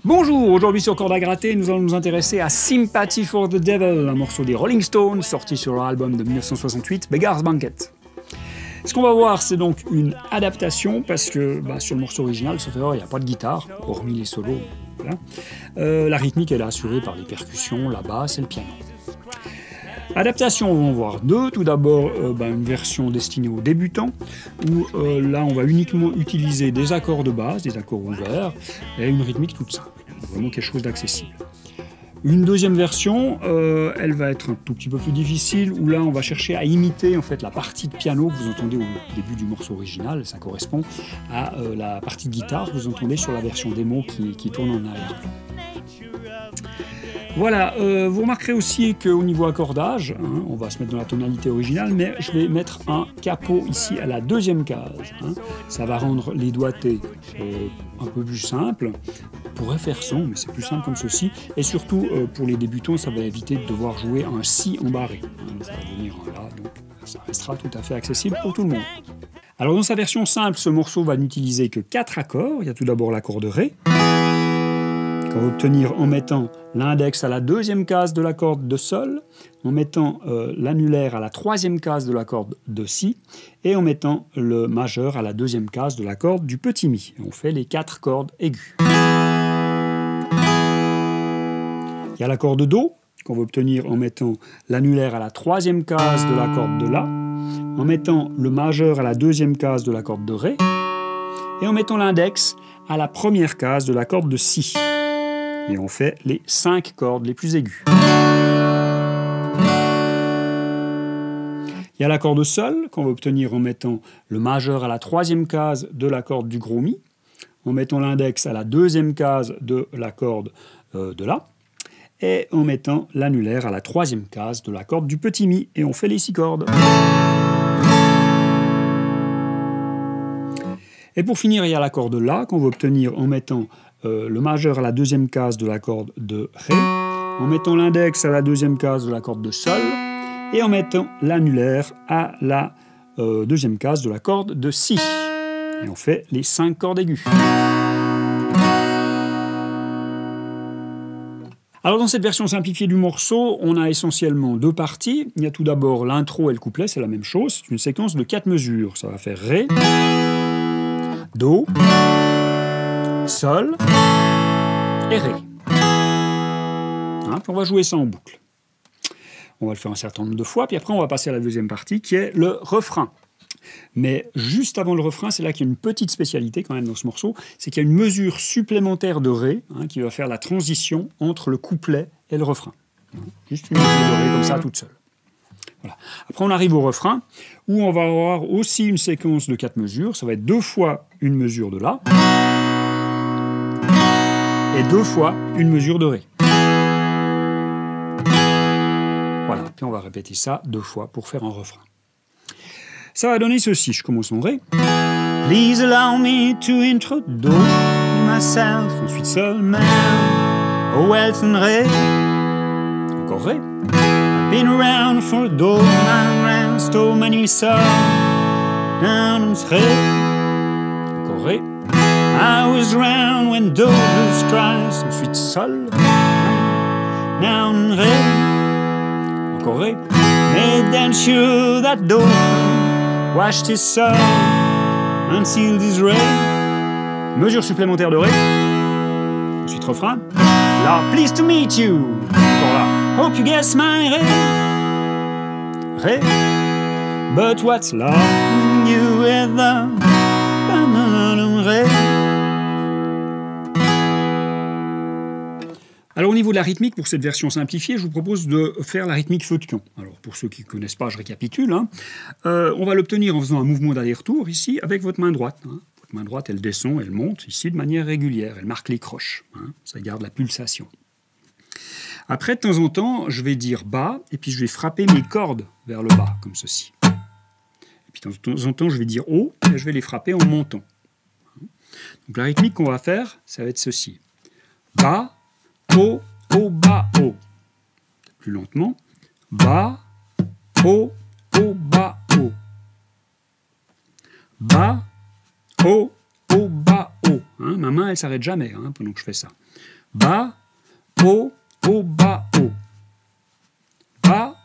Bonjour, aujourd'hui sur Cordes à gratter, nous allons nous intéresser à Sympathy for the Devil, un morceau des Rolling Stones sorti sur leur album de 1968, Beggar's Banquet. Ce qu'on va voir, c'est donc une adaptation, parce que sur le morceau original, sauf erreur, il n'y a pas de guitare, hormis les solos. Voilà. La rythmique elle est assurée par les percussions, la basse et le piano. Adaptation, on va en voir deux. Tout d'abord, une version destinée aux débutants, où là, on va uniquement utiliser des accords de base, des accords ouverts, et une rythmique toute simple. Vraiment quelque chose d'accessible. Une deuxième version, elle va être un tout petit peu plus difficile, où là, on va chercher à imiter en fait la partie de piano que vous entendez au début du morceau original. Ça correspond à la partie de guitare que vous entendez sur la version démo qui tourne en arrière-plan. Voilà, vous remarquerez aussi qu'au niveau accordage, on va se mettre dans la tonalité originale, mais je vais mettre un capot ici à la deuxième case. Ça va rendre les doigtés un peu plus simples. On pourrait faire son, mais c'est plus simple comme ceci. Et surtout, pour les débutants, ça va éviter de devoir jouer un si embarré. Ça va venir là, donc ça restera tout à fait accessible pour tout le monde. Alors dans sa version simple, ce morceau va n'utiliser que 4 accords. Il y a tout d'abord l'accord de Ré, qu'on va obtenir en mettant l'index à la deuxième case de la corde de Sol, en mettant l'annulaire à la troisième case de la corde de Si, et en mettant le majeur à la deuxième case de la corde du petit Mi. On fait les 4 cordes aiguës. Il y a l'accord de Do, qu'on va obtenir en mettant l'annulaire à la troisième case de la corde de La, en mettant le majeur à la deuxième case de la corde de Ré, et en mettant l'index à la première case de la corde de Si. Et on fait les 5 cordes les plus aiguës. Il y a l'accord de Sol, qu'on va obtenir en mettant le majeur à la troisième case de la corde du gros Mi, en mettant l'index à la deuxième case de la corde de La, et en mettant l'annulaire à la troisième case de la corde du petit Mi, et on fait les 6 cordes. Et pour finir, il y a l'accord de La, qu'on va obtenir en mettant le majeur à la deuxième case de la corde de Ré, en mettant l'index à la deuxième case de la corde de Sol, et en mettant l'annulaire à la deuxième case de la corde de Si. Et on fait les 5 cordes aiguës. Alors dans cette version simplifiée du morceau, on a essentiellement 2 parties. Il y a tout d'abord l'intro et le couplet, c'est la même chose. C'est une séquence de 4 mesures. Ça va faire Ré, Do, Sol et Ré. Puis on va jouer ça en boucle. On va le faire un certain nombre de fois, puis après on va passer à la deuxième partie qui est le refrain. Mais juste avant le refrain, c'est là qu'il y a une petite spécialité quand même dans ce morceau, c'est qu'il y a une mesure supplémentaire de Ré qui va faire la transition entre le couplet et le refrain. Juste une mesure de Ré comme ça, toute seule. Voilà. Après on arrive au refrain, où on va avoir aussi une séquence de 4 mesures. Ça va être 2 fois une mesure de La, et 2 fois une mesure de Ré. Voilà, puis on va répéter ça 2 fois pour faire un refrain. Ça va donner ceci, je commence en Ré. Please allow me to introduce myself. Ensuite Sol, man, oh wealth and Ré. Encore Ré. I've been around for a door, and stole many souls. Down Ré. Encore Ré. I was around when Douglas cries. Ensuite Sol, down Ré. Encore Ré. Made damn sure that Douglas washed his soul and sealed his Ré. Mesure supplémentaire de Ré. Ensuite refrain. La, pleased to meet you. Encore là. Hope you guess my Ré. Ré. But what's love you with the Ré. Alors au niveau de la rythmique, pour cette version simplifiée, je vous propose de faire la rythmique feu de camp. Alors pour ceux qui ne connaissent pas, je récapitule. On va l'obtenir en faisant un mouvement d'aller-retour ici avec votre main droite. Votre main droite, elle descend, elle monte ici de manière régulière. Elle marque les croches. Ça garde la pulsation. Après, de temps en temps, je vais dire bas et puis je vais frapper mes cordes vers le bas, comme ceci. Et puis de temps en temps, je vais dire haut et je vais les frapper en montant. Donc la rythmique qu'on va faire, ça va être ceci. Bas, haut, haut, bas, haut. Plus lentement. Bas, haut, haut, bas, haut. Bas, haut, haut, bas, haut. Ma main, elle ne s'arrête jamais pendant que je fais ça. bas, haut, haut, bas, haut. Bas,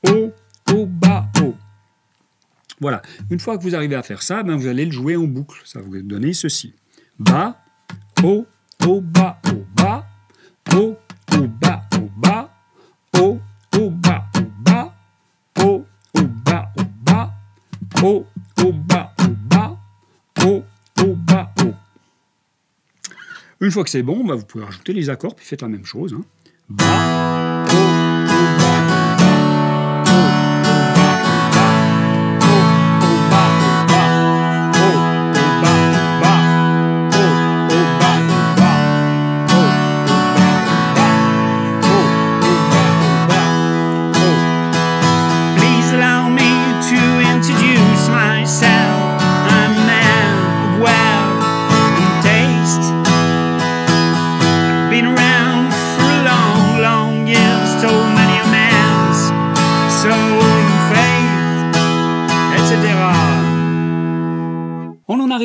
haut, haut, bas, haut. Voilà. Une fois que vous arrivez à faire ça, ben vous allez le jouer en boucle. Ça va vous donner ceci. Bas, haut, haut, bas, haut, bas, haut, haut, bas, haut, bas, haut, haut, bas, haut, bas, haut, haut, bas, haut, bas, haut, haut, bas, haut, bas, haut, haut, bas, haut. Une fois que c'est bon, ben vous pouvez rajouter les accords, puis faites la même chose. Hein. Bas, haut, haut, bas,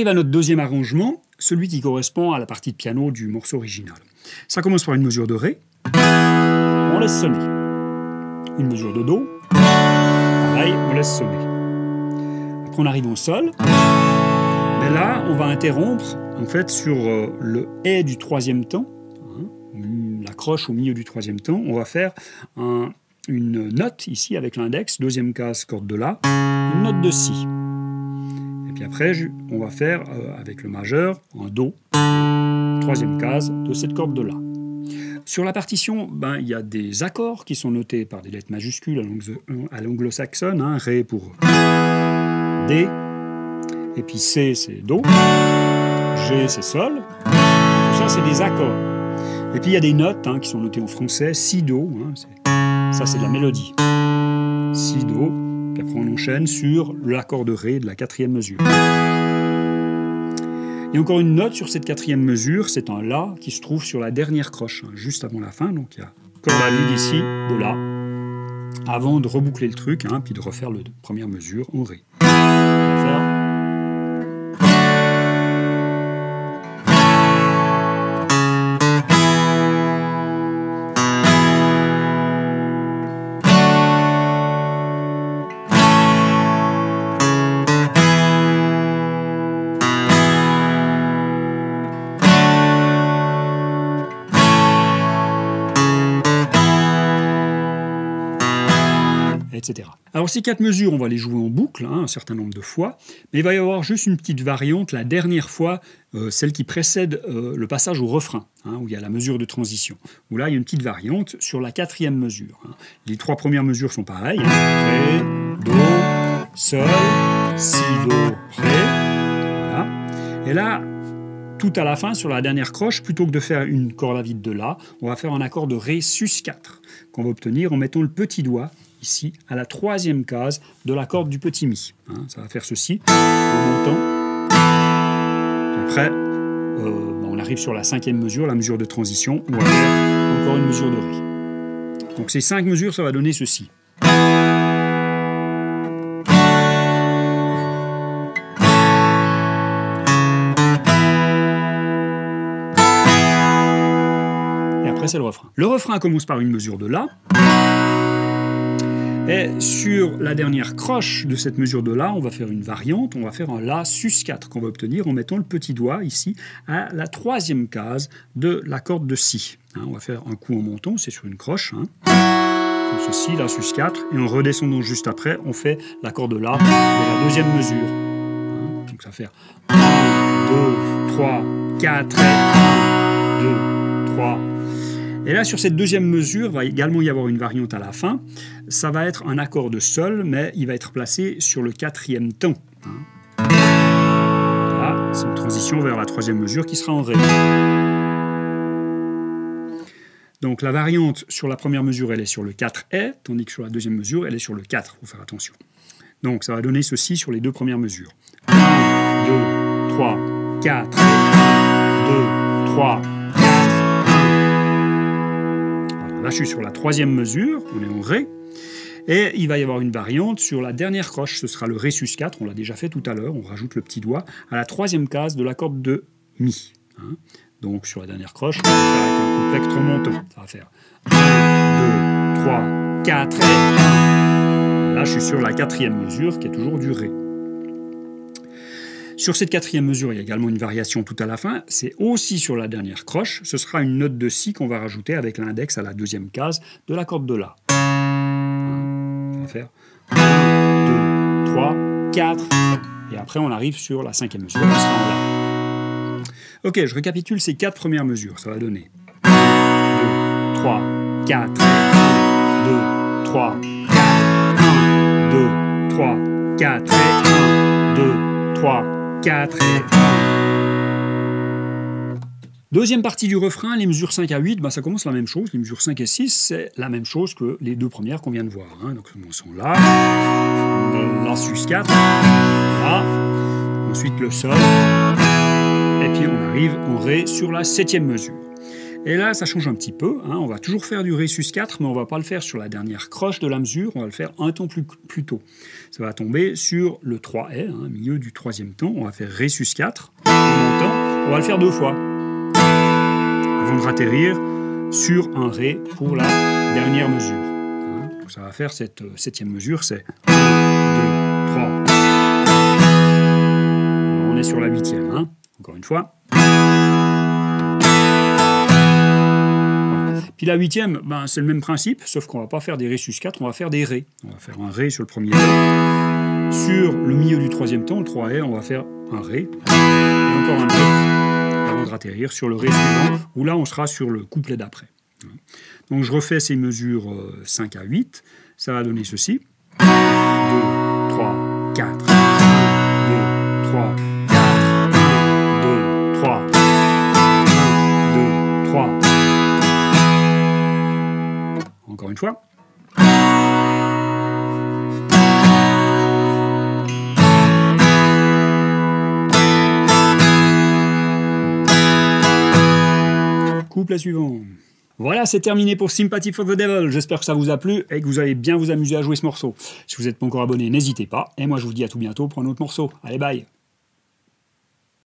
à notre deuxième arrangement, celui qui correspond à la partie de piano du morceau original. Ça commence par une mesure de Ré, on laisse sonner. Une mesure de Do, pareil, on laisse sonner. Après on arrive au Sol, mais là on va interrompre en fait sur le Et du troisième temps, hein, la croche au milieu du troisième temps, on va faire une note ici avec l'index, deuxième case corde de La, une note de Si. Puis après, on va faire, avec le majeur, un Do, troisième case de cette corde de La. Sur la partition, ben, il y a des accords qui sont notés par des lettres majuscules à l'anglo-saxonne, hein, Ré pour D, et puis C c'est Do, G c'est Sol, tout ça c'est des accords. Et puis il y a des notes hein, qui sont notées en français, Si, Do, hein, ça c'est de la mélodie. Si, Do. Puis après, on enchaîne sur l'accord de Ré de la quatrième mesure. Il y a encore une note sur cette quatrième mesure, c'est un La qui se trouve sur la dernière croche, hein, juste avant la fin. Donc il y a corde à vide ici, de La, avant de reboucler le truc, hein, puis de refaire la première mesure en Ré. On va faire... etc. Alors ces quatre mesures, on va les jouer en boucle, hein, un certain nombre de fois, mais il va y avoir juste une petite variante la dernière fois, celle qui précède le passage au refrain, hein, où il y a la mesure de transition, où là il y a une petite variante sur la quatrième mesure. Hein. Les trois premières mesures sont pareilles, hein, Ré, Do, Sol, Si, Do, Ré, voilà. Et là, tout à la fin, sur la dernière croche, plutôt que de faire une corde à vide de La, on va faire un accord de Ré sus4, qu'on va obtenir en mettant le petit doigt ici, à la troisième case de la corde du petit Mi. Hein, ça va faire ceci, en montant. Après, on arrive sur la cinquième mesure, la mesure de transition. On va faire encore une mesure de Ré. Donc ces 5 mesures, ça va donner ceci. Et après, c'est le refrain. Le refrain commence par une mesure de La. Et sur la dernière croche de cette mesure de La, on va faire une variante, on va faire un La sus4 qu'on va obtenir en mettant le petit doigt ici à la troisième case de la corde de Si. Hein, on va faire un coup en montant, c'est sur une croche, hein, comme ceci, La sus4, et en redescendant juste après, on fait l'accord de La de la deuxième mesure. Hein, donc ça va faire 1, 2, 3, 4, 1, 2, 3... Et là, sur cette deuxième mesure, il va également y avoir une variante à la fin. Ça va être un accord de Sol, mais il va être placé sur le quatrième temps. Voilà, c'est une transition vers la troisième mesure qui sera en Ré. Donc la variante sur la première mesure, elle est sur le 4E, tandis que sur la deuxième mesure, elle est sur le 4. Il faut faire attention. Donc ça va donner ceci sur les deux premières mesures. 1, 2, 3, 4, 1, 2, 3, 4. Là, je suis sur la troisième mesure, on est en Ré, et il va y avoir une variante sur la dernière croche, ce sera le Ré sus4, on l'a déjà fait tout à l'heure, on rajoute le petit doigt à la troisième case de la corde de Mi. Hein. Donc sur la dernière croche, on va faire avec un coup plectre montant. Ça va faire 1, 2, 3, 4 et 1. Là, je suis sur la quatrième mesure qui est toujours du Ré. Sur cette quatrième mesure, il y a également une variation tout à la fin. C'est aussi sur la dernière croche. Ce sera une note de Si qu'on va rajouter avec l'index à la deuxième case de la corde de La. On va faire 1, 2, 3, 4. Et après, on arrive sur la cinquième mesure qui sera en La. Ok, je récapitule ces 4 premières mesures. Ça va donner 1, 2, 3, 4, 1, 2, 3, 4, 1, 2, 3, 4, 1, 2, 3, 4 et 1. Deuxième partie du refrain, les mesures 5 à 8, ça commence la même chose. Les mesures 5 et 6, c'est la même chose que les deux premières qu'on vient de voir. Donc, on sont là, La sus4, là, ensuite le Sol, et puis on arrive en Ré sur la septième mesure. Et là, ça change un petit peu. On va toujours faire du Ré sus4, mais on ne va pas le faire sur la dernière croche de la mesure, on va le faire un ton plus tôt. Ça va tomber sur le 3L, milieu du troisième ton. On va faire Ré sus4, on va le faire 2 fois, avant de atterrir sur un Ré pour la dernière mesure. Donc ça va faire cette septième mesure, c'est 1, 2, 3. Alors on est sur la huitième, encore une fois. Puis la huitième, c'est le même principe, sauf qu'on ne va pas faire des Ré sus4, on va faire des Ré. On va faire un Ré sur le premier ton. Sur le milieu du troisième ton, le 3Ré, on va faire un Ré. Et encore un Ré, avant de atterrir sur le Ré suivant, où là on sera sur le couplet d'après. Donc je refais ces mesures 5 à 8, ça va donner ceci. 2, 3, 4, 1, 2, 3, 4, 1, 2, 3, 1, 2, 3. Encore une fois. Couplet suivant. Voilà, c'est terminé pour Sympathy for the Devil. J'espère que ça vous a plu et que vous allez bien vous amuser à jouer ce morceau. Si vous n'êtes pas encore abonné, n'hésitez pas. Et moi, je vous dis à tout bientôt pour un autre morceau. Allez, bye!